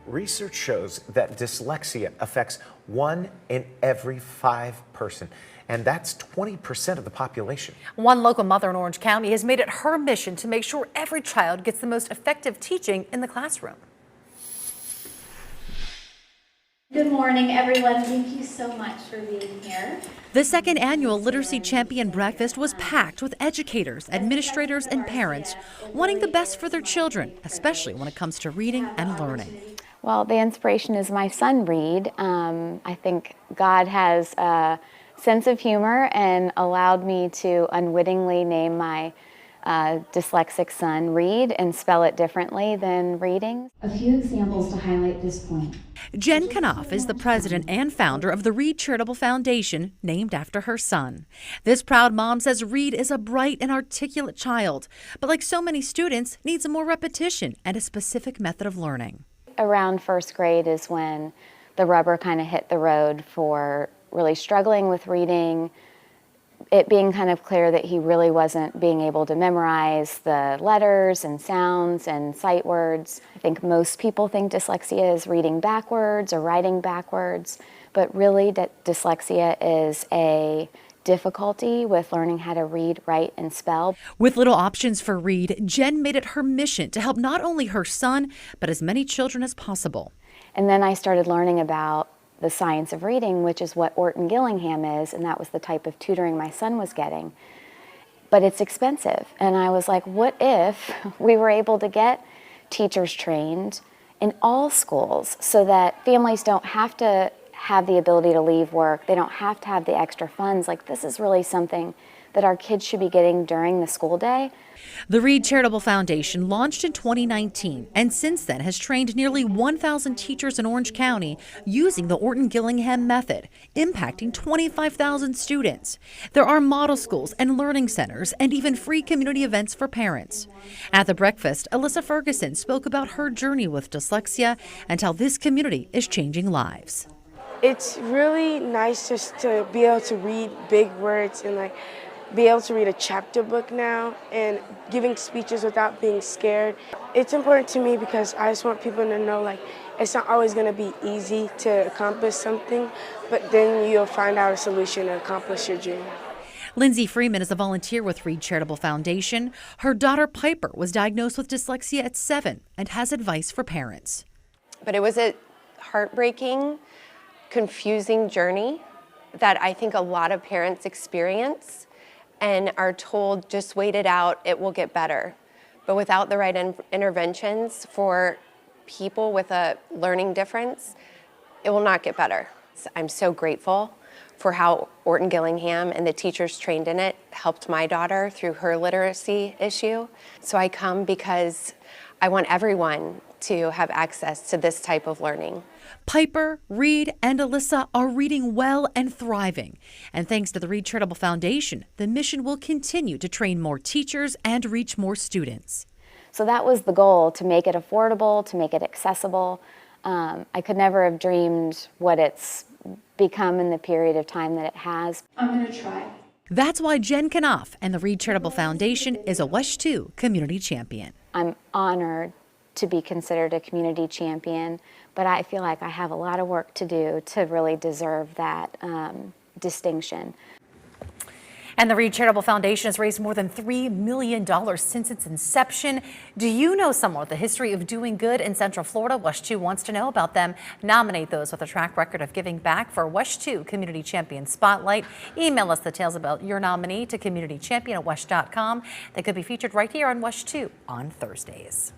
Research shows that dyslexia affects 1 in every 5 person, and that's 20% of the population. One local mother in Orange County has made it her mission to make sure every child gets the most effective teaching in the classroom. Good morning, everyone. Thank you so much for being here. The second annual Literacy Champion Breakfast was packed with educators, administrators, and parents wanting the best for their children, especially when it comes to reading and learning. Well, the inspiration is my son, Reed. I think God has a sense of humor and allowed me to unwittingly name my dyslexic son Reed and spell it differently than reading. A few examples to highlight this point. Jen Knopf is the president and founder of the Reed Charitable Foundation, named after her son. This proud mom says Reed is a bright and articulate child, but like so many students, needs more repetition and a specific method of learning. Around first grade is when the rubber kind of hit the road for really struggling with reading, it being kind of clear that he really wasn't being able to memorize the letters and sounds and sight words. I think most people think dyslexia is reading backwards or writing backwards, but really dyslexia is a difficulty with learning how to read, write, and spell. With little options for Reed, Jen made it her mission to help not only her son, but as many children as possible. And then I started learning about the science of reading, which is what Orton Gillingham is, and that was the type of tutoring my son was getting. But it's expensive, and I was like, what if we were able to get teachers trained in all schools so that families don't have to have the ability to leave work, they don't have to have the extra funds. Like, this is really something that our kids should be getting during the school day. The Reed Charitable Foundation launched in 2019 and since then has trained nearly 1,000 teachers in Orange County using the Orton Gillingham method, impacting 25,000 students. There are model schools and learning centers and even free community events for parents. At the breakfast, Alyssa Ferguson spoke about her journey with dyslexia and how this community is changing lives. It's really nice just to be able to read big words and be able to read a chapter book now and giving speeches without being scared. It's important to me because I just want people to know it's not always going to be easy to accomplish something, but then you'll find out a solution to accomplish your dream. Lindsay Freeman is a volunteer with Reed Charitable Foundation. Her daughter Piper was diagnosed with dyslexia at 7 and has advice for parents. But it was a heartbreaking, confusing journey that I think a lot of parents experience and are told, just wait it out, it will get better. But without the right interventions for people with a learning difference, it will not get better. I'm so grateful for how Orton Gillingham and the teachers trained in it helped my daughter through her literacy issue. So I come because I want everyone to have access to this type of learning. Piper, Reed, and Alyssa are reading well and thriving. And thanks to the Reed Charitable Foundation, the mission will continue to train more teachers and reach more students. So that was the goal, to make it affordable, to make it accessible. I could never have dreamed what it's become in the period of time that it has. I'm going to try. That's why Jen Knopf and the Reed Charitable Foundation is a WESH2 Community Champion. I'm honored to be considered a community champion, but I feel like I have a lot of work to do to really deserve that distinction. And the Reed Charitable Foundation has raised more than $3 million since its inception. Do you know someone with a history of doing good in Central Florida? WESH2 wants to know about them. Nominate those with a track record of giving back for WESH2 Community Champion Spotlight. Email us the details about your nominee to communitychampion@wesh.com. They could be featured right here on WESH2 on Thursdays.